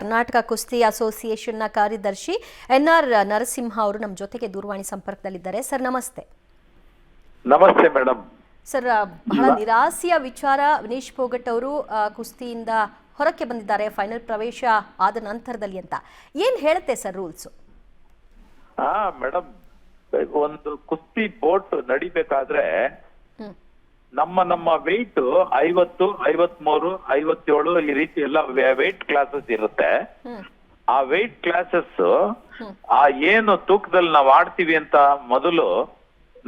ಕರ್ನಾಟಕ ಕುಸ್ತಿ ಅಸೋಸಿಯೇಷನ್ನ ಕಾರ್ಯದರ್ಶಿ ಎನ್.ಆರ್. ನರಸಿಂಹ ಅವರು ನಮ್ಮ ಜೊತೆಗೆ ದೂರವಾಣಿ ಸಂಪರ್ಕದಲ್ಲಿದ್ದಾರೆ. ಸರ್ ನಮಸ್ತೆ. ನಮಸ್ತೆ ಮೇಡಮ್. ಸರ್, ಬಹಳ ನಿರಾಸೆಯ ವಿಚಾರ. ವಿನೇಶ್ ಫೋಗಟ್ ಅವರು ಕುಸ್ತಿಯಿಂದ ಹೊರಕ್ಕೆ ಬಂದಿದ್ದಾರೆ ಫೈನಲ್ ಪ್ರವೇಶ ಆದ ನಂತರದಲ್ಲಿ ಅಂತ. ಏನ್ ಹೇಳುತ್ತೆ ಸರ್ ರೂಲ್ಸ್? ಮೇಡಮ್, ಒಂದು ಕುಸ್ತಿ ಬೋಟ್ ನಡಿಬೇಕಾದ್ರೆ ನಮ್ಮ ವೆಯ್ಟ್ 50, 53, 57 ಈ ರೀತಿ ಎಲ್ಲ ವೆಯ್ಟ್ ಕ್ಲಾಸಸ್ ಇರುತ್ತೆ. ಆ ವೆಯ್ಟ್ ಕ್ಲಾಸಸ್ ಆ ಏನು ತೂಕದಲ್ಲಿ ನಾವು ಆಡ್ತೀವಿ ಅಂತ ಮೊದಲು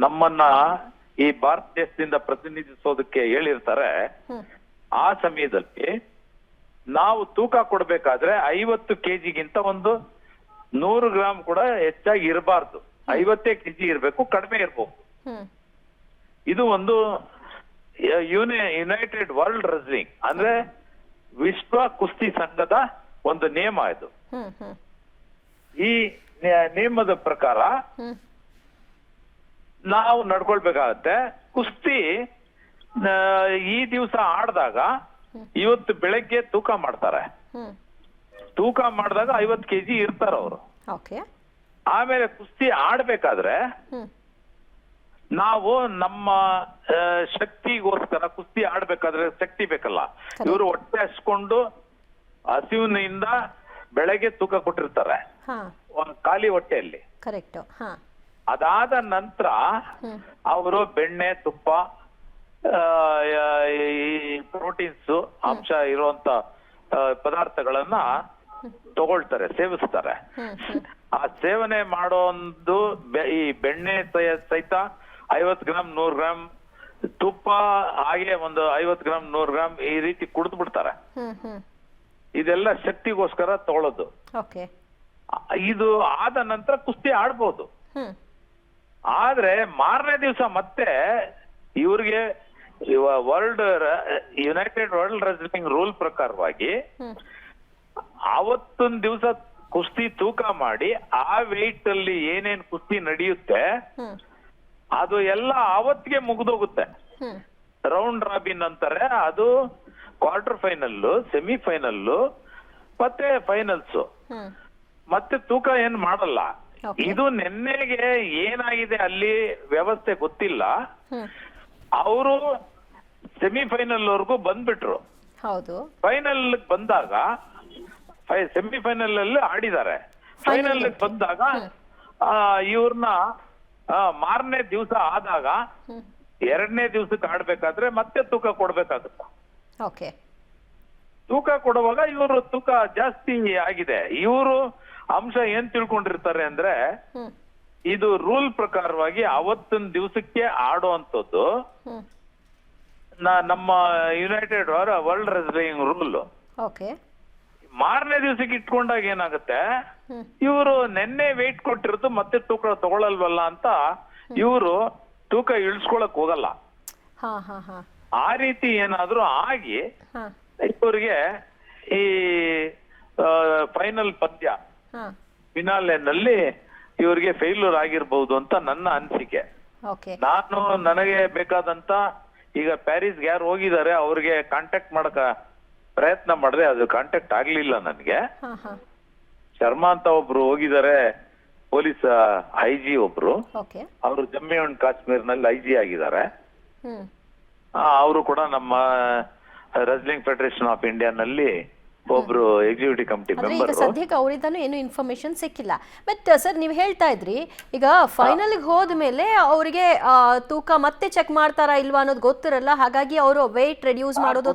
ನಮ್ಮನ್ನ ಈ ಭಾರತ ದೇಶದಿಂದ ಪ್ರತಿನಿಧಿಸೋದಕ್ಕೆ ಹೇಳಿರ್ತಾರೆ. ಆ ಸಮಯದಲ್ಲಿ ನಾವು ತೂಕ ಕೊಡ್ಬೇಕಾದ್ರೆ 50 ಕೆಜಿಗಿಂತ ಒಂದು 100 ಗ್ರಾಮ್ ಕೂಡ ಹೆಚ್ಚಾಗಿ ಇರಬಾರ್ದು. 50 ಕೆಜಿ ಇರಬೇಕು, ಕಡಿಮೆ ಇರ್ಬೇಕು. ಇದು ಒಂದು ಯುನೈಟೆಡ್ ವರ್ಲ್ಡ್ ರೆಸ್ಲಿಂಗ್ ಅಂದ್ರೆ ವಿಶ್ವ ಕುಸ್ತಿ ಸಂಘದ ಒಂದು ನಿಯಮ ಇದು. ಈ ನಿಯಮದ ಪ್ರಕಾರ ನಾವು ನಡ್ಕೊಳ್ಬೇಕಾಗತ್ತೆ. ಕುಸ್ತಿ ಈ ದಿವಸ ಆಡ್ದಾಗ ಇವತ್ತು ಬೆಳಗ್ಗೆ ತೂಕ ಮಾಡ್ತಾರೆ. ತೂಕ ಮಾಡಿದಾಗ 50 ಕೆಜಿ ಇರ್ತಾರ ಅವರು. ಆಮೇಲೆ ಕುಸ್ತಿ ಆಡ್ಬೇಕಾದ್ರೆ ನಾವು ನಮ್ಮ ಶಕ್ತಿಗೋಸ್ಕರ ಕುಸ್ತಿ ಆಡ್ಬೇಕಾದ್ರೆ ಶಕ್ತಿ ಬೇಕಲ್ಲ, ಇವರು ಹೊಟ್ಟೆ ಹಚ್ಕೊಂಡು ಹಸಿವಿನಿಂದ ಬೆಳಗ್ಗೆ ತೂಕ ಕೊಟ್ಟಿರ್ತಾರೆ ಖಾಲಿ ಹೊಟ್ಟೆಯಲ್ಲಿ. ಅದಾದ ನಂತರ ಅವರು ಬೆಣ್ಣೆ, ತುಪ್ಪ, ಪ್ರೋಟೀನ್ಸ್ ಅಂಶ ಇರುವಂತ ಪದಾರ್ಥಗಳನ್ನ ತಗೊಳ್ತಾರೆ, ಸೇವಿಸ್ತಾರೆ. ಆ ಸೇವನೆ ಮಾಡೋ ಒಂದು ಈ ಬೆಣ್ಣೆ ಸಹಿತ 50 ಗ್ರಾಮ್, 100 ಗ್ರಾಮ್, ತುಪ್ಪ ಹಾಗೆ ಒಂದು 50 ಗ್ರಾಮ್, 100 ಗ್ರಾಮ್ ಈ ರೀತಿ ಕುಡಿದು ಬಿಡ್ತಾರೆ. ಇದೆಲ್ಲ ಶಕ್ತಿಗೋಸ್ಕರ ತಗೊಳ್ಳೋದು. ಇದು ಆದ ನಂತರ ಕುಸ್ತಿ ಆಡ್ಬೋದು. ಆದ್ರೆ ಮಾರನೇ ದಿವಸ ಮತ್ತೆ ಇವ್ರಿಗೆ ಯುನೈಟೆಡ್ ವರ್ಲ್ಡ್ ರೆಸ್ಲಿಂಗ್ ರೂಲ್ ಪ್ರಕಾರವಾಗಿ ಅವತ್ತೊಂದ್ ದಿವಸ ಕುಸ್ತಿ ತೂಕ ಮಾಡಿ ಆ ವೆಯ್ಟ್ ಅಲ್ಲಿ ಏನೇನ್ ಕುಸ್ತಿ ನಡೆಯುತ್ತೆ ಅದು ಎಲ್ಲ ಅವತ್ತಿಗೆ ಮುಗಿದೋಗುತ್ತೆ. ರೌಂಡ್ ರಾಬಿನ್ ಅಂತಾರೆ. ಅದು ಕ್ವಾರ್ಟರ್ ಫೈನಲ್, ಸೆಮಿಫೈನಲ್ ಮತ್ತೆ ಫೈನಲ್ಸ್. ಮತ್ತೆ ತೂಕ ಏನ್ ಮಾಡಲ್ಲ. ಇದು ನಿನ್ನೆಗೆ ಏನಾಗಿದೆ ಅಲ್ಲಿ ವ್ಯವಸ್ಥೆ ಗೊತ್ತಿಲ್ಲ. ಅವರು ಸೆಮಿಫೈನಲ್ ವರ್ಗೂ ಬಂದ್ಬಿಟ್ರು. ಫೈನಲ್ ಬಂದಾಗ ಸೆಮಿಫೈನಲ್ ಅಲ್ಲಿ ಆಡಿದ್ದಾರೆ. ಫೈನಲ್ ಬಂದಾಗ ಇವ್ರನ್ನ ಮಾರನೇ ದಿವಸ ಆದಾಗ 2ನೇ ದಿವಸಕ್ಕೆ ಆಡ್ಬೇಕಾದ್ರೆ ಮತ್ತೆ ತೂಕ ಕೊಡ್ಬೇಕಾಗುತ್ತೆ. ತೂಕ ಕೊಡುವಾಗ ಇವರು ತೂಕ ಜಾಸ್ತಿ ಆಗಿದೆ. ಇವರು ಅಂಶ ಏನ್ ತಿಳ್ಕೊಂಡಿರ್ತಾರೆ ಅಂದ್ರೆ ಇದು ರೂಲ್ ಪ್ರಕಾರವಾಗಿ ಅವತ್ತಿನ ದಿವಸಕ್ಕೆ ಆಡುವಂಥದ್ದು ನಮ್ಮ ಯುನೈಟೆಡ್ ವರ್ಲ್ಡ್ ರೆಸ್ಲಿಂಗ್ ರೂಲ್. ಮಾರನೇ ದಿವಸಕ್ಕೆ ಇಟ್ಕೊಂಡಾಗ ಏನಾಗುತ್ತೆ, ಇವರು ನಿನ್ನೆ ವೆಯ್ಟ್ ಕೊಟ್ಟಿರೋದು ಮತ್ತೆ ತೂಕ ತಗೊಳಲ್ವಲ್ಲ ಅಂತ ಇವರು ತೂಕ ಇಳಿಸ್ಕೊಳಕ್ ಹೋಗಲ್ಲ. ಆ ರೀತಿ ಏನಾದ್ರೂ ಆಗಿ ಇವರಿಗೆ ಈ ಫೈನಲ್ ಪಂದ್ಯ ಫಿನಾಲೆನಲ್ಲಿ ಇವ್ರಿಗೆ ಫೇಲ್ಯೂರ್ ಆಗಿರ್ಬಹುದು ಅಂತ ನನ್ನ ಅನಿಸಿಕೆ. ನನಗೆ ಬೇಕಾದಂತ ಈಗ ಪ್ಯಾರಿಸ್ಗೆ ಯಾರು ಹೋಗಿದ್ದಾರೆ ಅವ್ರಿಗೆ ಕಾಂಟ್ಯಾಕ್ಟ್ ಮಾಡಕ ಪ್ರಯತ್ನ ಮಾಡಿದೆ, ಅದು ಕಾಂಟ್ಯಾಕ್ಟ್ ಆಗ್ಲಿಲ್ಲ ನನಗೆ. ಶರ್ಮಾ ಅಂತ ಒಬ್ರು ಹೋಗಿದ್ದಾರೆ, ಪೊಲೀಸ್ IG ಒಬ್ರು. ಅವರು ಜಮ್ಮು ಅಂಡ್ ಕಾಶ್ಮೀರ್ ನಲ್ಲಿ IG ಆಗಿದ್ದಾರೆ. ಅವರು ಕೂಡ ನಮ್ಮ ರೆಸ್ಲಿಂಗ್ ಫೆಡರೇಷನ್ ಆಫ್ ಇಂಡಿಯಾ ನಲ್ಲಿ ಒಬ್ರು ಎಕ್ಸಿಕ್ಯೂಟಿವ್ ಕಮಿಟಿ ಮೆಂಬರ್. ಸದ್ಯಕ್ಕೆ ಅವರಿಂದನೂ ಏನು ಇನ್ಫಾರ್ಮೇಶನ್ ಸಿಕ್ಕಿಲ್ಲ. ಬಟ್ ಸರ್, ನೀವು ಹೇಳ್ತಾ ಇದ್ರಿ ಈಗ ಫೈನಲ್ಗೆ ಹೋದ್ಮೇಲೆ ಅವರಿಗೆ ತೂಕ ಮತ್ತೆ ಚೆಕ್ ಮಾಡ್ತಾರಾ ಇಲ್ವಾ ಅನ್ನೋದು ಗೊತ್ತಿರಲ್ಲ, ಹಾಗಾಗಿ ಅವರು ವೆಯ್ಟ್ ರೆಡ್ಯೂಸ್ ಮಾಡೋದು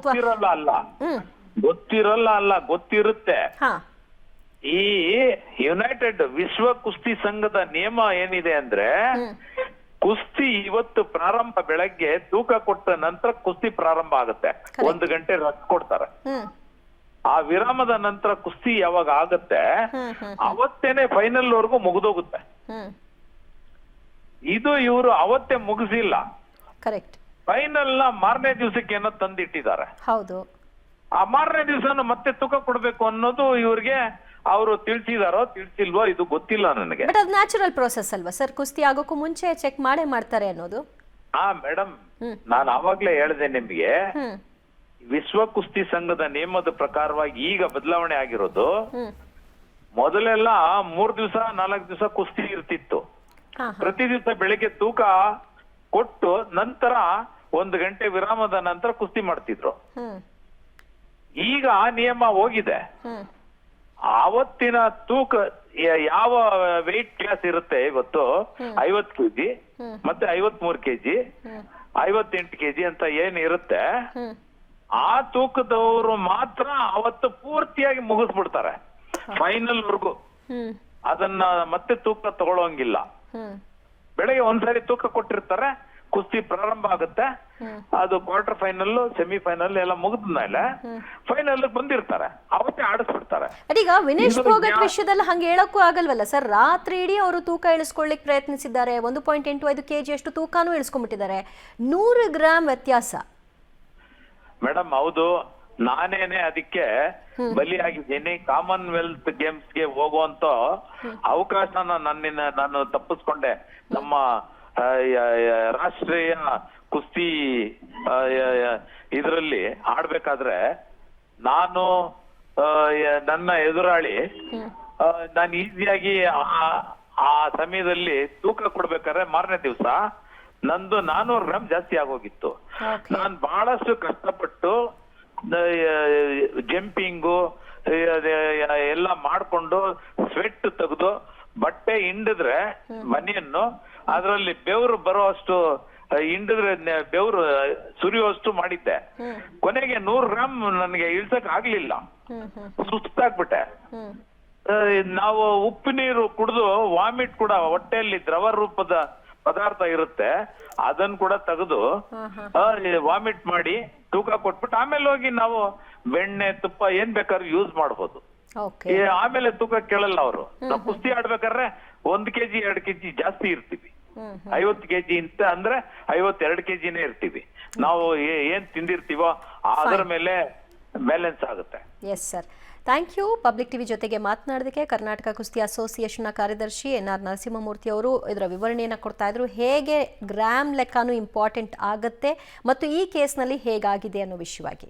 ಗೊತ್ತಿರುತ್ತೆ. ಈ ಯುನೈಟೆಡ್ ವಿಶ್ವ ಕುಸ್ತಿ ಸಂಘದ ನಿಯಮ ಏನಿದೆ ಅಂದ್ರೆ ಕುಸ್ತಿ ಇವತ್ತು ಪ್ರಾರಂಭ ಬೆಳಗ್ಗೆ ತೂಕ ಕೊಟ್ಟ ನಂತರ ಕುಸ್ತಿ ಪ್ರಾರಂಭ ಆಗುತ್ತೆ. 1 ಗಂಟೆ ರೆಸ್ಟ್ ಕೊಡ್ತಾರೆ. ಆ ವಿರಾಮದ ನಂತರ ಕುಸ್ತಿ ಯಾವಾಗ ಆಗುತ್ತೆ ಅವತ್ತೇನೆ ಫೈನಲ್ ವರ್ಗೂ ಮುಗಿದೋಗುತ್ತೆ. ಇದು ಇವರು ಅವತ್ತೇ ಮುಗಿಸಿಲ್ಲ. ಫೈನಲ್ ನ ಮಾರನೇ ದಿವಸಕ್ಕೆ ಏನೋ ತಂದಿಟ್ಟಿದ್ದಾರೆ. ಆ ಮಾರನೇ ದಿವಸ ಮತ್ತೆ ತೂಕ ಕೊಡ್ಬೇಕು ಅನ್ನೋದು ಇವ್ರಿಗೆ ಅವರು ತಿಳಿಸಿದಾರೋ ತಿಳಿಸಿಲ್ವೋ ಇದು ಗೊತ್ತಿಲ್ಲ ನನಗೆ. ಬಟ್ ಅದು ನ್ಯಾಚುರಲ್ ಪ್ರೋಸೆಸ್ ಅಲ್ವಾ ಸರ್? ಕುಸ್ತಿ ಆಗೋಕ್ಕೂ ಮುಂಚೆ ಚೆಕ್ ಮಾಡೇ ಮಾಡ್ತಾರೆ ಅನ್ನೋದು. ಮೇಡಮ್, ನಾನು ಆವಾಗ್ಲೇ ಹೇಳಿದೆ ನಿಮ್ಗೆ, ವಿಶ್ವ ಕುಸ್ತಿ ಸಂಘದ ನಿಯಮದ ಪ್ರಕಾರವಾಗಿ ಈಗ ಬದಲಾವಣೆ ಆಗಿರೋದು. ಹ್ಮ್ ಮೊದಲೆಲ್ಲ 3 ದಿವಸ 4 ದಿವಸ ಕುಸ್ತಿ ಇರ್ತಿತ್ತು. ಹಾ ಪ್ರತಿ ದಿವಸ ಬೆಳಿಗ್ಗೆ ತೂಕ ಕೊಟ್ಟು ನಂತರ 1 ಗಂಟೆ ವಿರಾಮದ ನಂತರ ಕುಸ್ತಿ ಮಾಡ್ತಿದ್ರು. ಹ್ಮ್ ಈಗ ಆ ನಿಯಮ ಹೋಗಿದೆ. ಹ್ಮ್ ಆವತ್ತಿನ ತೂಕ ಯಾವ ವೆಯ್ಟ್ ಕ್ಲಾಸ್ ಇರುತ್ತೆ ಇವತ್ತು 50 ಕೆಜಿ ಮತ್ತೆ 53 ಕೆಜಿ 58 ಕೆಜಿ ಅಂತ ಏನ್ ಇರುತ್ತೆ, ಹ್ಮ್ ಆ ತೂಕದವರು ಮಾತ್ರ ಅವತ್ತು ಪೂರ್ತಿಯಾಗಿ ಮುಗಿಸ್ಬಿಡ್ತಾರೆ ಫೈನಲ್ ವರ್ಗು. ಹ್ಮ್ ಅದನ್ನ ಮತ್ತೆ ತೂಕ ತಗೊಳ್ಳೋಂಗಿಲ್ಲ. ಹ್ಮ್ ಬೆಳಗ್ಗೆ ಒಂದ್ಸರಿ ತೂಕ ಕೊಟ್ಟಿರ್ತಾರೆ, ಕುಸ್ತಿ ಪ್ರಾರಂಭ ಆಗುತ್ತೆ, ಅದು ಕ್ವಾರ್ಟರ್ ಫೈನಲ್ ಸೆಮಿಫೈನಲ್ ಎಲ್ಲ ಮುಗಿದ ಮೇಲೆ ಫೈನಲ್ ಬಂದಿರ್ತಾರೆ, ಅವತ್ತೇ ಆಡಿಸ್ಬಿಡ್ತಾರೆ. ಅದೀಗ ವಿನೇಶ್ ಫೋಗಟ್ ವಿಷಯದಲ್ಲಿ ಹಂಗೆ ಹೇಳಕ್ಕೂ ಆಗಲ್ವಲ್ಲ ಸರ್. ರಾತ್ರಿ ಇಡೀ ಅವರು ತೂಕ ಇಳಿಸ್ಕೊಳ್ಳಿಕ್ ಪ್ರಯತ್ನಿಸಿದ್ದಾರೆ. 1.85 kg ಅಷ್ಟು ತೂಕನೂ ಇಳಿಸ್ಕೊಂಡ್ಬಿಟ್ಟಿದ್ದಾರೆ. 100 ಗ್ರಾಮ್ ವ್ಯತ್ಯಾಸ. ಮೇಡಮ್ ಹೌದು, ನಾನೇನೆ ಅದಕ್ಕೆ ಬಲಿಯಾಗಿದ್ದೀನಿ. ಕಾಮನ್ವೆಲ್ತ್ ಗೇಮ್ಸ್ಗೆ ಹೋಗುವಂತ ಅವಕಾಶನ ನಾನು ತಪ್ಪಿಸ್ಕೊಂಡೆ. ನಮ್ಮ ರಾಷ್ಟ್ರೀಯ ಕುಸ್ತಿ ಇದರಲ್ಲಿ ಆಡ್ಬೇಕಾದ್ರೆ ನಾನು ನನ್ನ ಎದುರಾಳಿ ನಾನು ಈಸಿಯಾಗಿ ಆ ಸಮಯದಲ್ಲಿ ತೂಕ ಕೊಡ್ಬೇಕಾದ್ರೆ ಮಾರನೇ ದಿವಸ ನಂದು 400 ಗ್ರಾಮ್ ಜಾಸ್ತಿ ಆಗೋಗಿತ್ತು. ನಾನು ಬಹಳಷ್ಟು ಕಷ್ಟಪಟ್ಟು ಜಂಪಿಂಗು ಎಲ್ಲ ಮಾಡ್ಕೊಂಡು ಸ್ವೆಟ್ ತೆಗೆದು ಬಟ್ಟೆ ಹಿಂಡಿದ್ರೆ ಮನೆಯನ್ನು ಅದರಲ್ಲಿ ಬೆವರು ಬರೋ ಅಷ್ಟು ಹಿಂಡಿದ್ರೆ ಬೆವರು ಸುರಿಯುವಷ್ಟು ಮಾಡಿದ್ದೆ. ಕೊನೆಗೆ 100 ಗ್ರಾಮ್ ನನಗೆ ಇಳ್ಸಕ್ ಆಗ್ಲಿಲ್ಲ, ಸುಸ್ತಾಗ್ಬಿಟ್ಟೆ. ನಾವು ಉಪ್ಪು ನೀರು ಕುಡಿದು ವಾಮಿಟ್ ಕೂಡ, ಹೊಟ್ಟೆಯಲ್ಲಿ ದ್ರವ ರೂಪದ ಪದಾರ್ಥ ಇರುತ್ತೆ ಅದನ್ನ ಕೂಡ ತೆಗೆದು ವಾಮಿಟ್ ಮಾಡಿ ತೂಕ ಕೊಟ್ಬಿಟ್ಟು ಆಮೇಲೆ ಹೋಗಿ ನಾವು ಬೆಣ್ಣೆ ತುಪ್ಪ ಏನ್ ಬೇಕಾದ್ರೂ ಯೂಸ್ ಮಾಡ್ಬೋದು. ಆಮೇಲೆ ತೂಕ ಕೇಳಲ್ಲ ಅವರು. ನಾವು ಕುಸ್ತಿ ಆಡ್ಬೇಕಾದ್ರೆ 1 kg 2 kg ಜಾಸ್ತಿ ಇರ್ತೀವಿ. 50 kg ಅಂತ ಅಂದ್ರೆ 52 kgನೇ ಇರ್ತೀವಿ. ನಾವು ಏನ್ ತಿಂದಿರ್ತೀವೋ ಅದರ ಮೇಲೆ ಬ್ಯಾಲೆನ್ಸ್ ಆಗುತ್ತೆ. Yes sir, thank you. Public TV ಜೊತೆಗೆ ಮಾತನಾಡೋದಕ್ಕೆ ಕರ್ನಾಟಕ ಕುಸ್ತಿ ಅಸೋಸಿಯೇಷನ್ನ ಕಾರ್ಯದರ್ಶಿ NR ನರಸಿಂಹಮೂರ್ತಿ ಅವರು ಇದರ ವಿವರಣೆಯನ್ನು ಕೊಡ್ತಾ ಇದ್ರು. ಹೇಗೆ ಗ್ರಾಮ್ ಲೆಕ್ಕನೂ ಇಂಪಾರ್ಟೆಂಟ್ ಆಗುತ್ತೆ ಮತ್ತು ಈ ಕೇಸ್ನಲ್ಲಿ ಹೇಗಾಗಿದೆ ಅನ್ನೋ ವಿಷಯವಾಗಿ.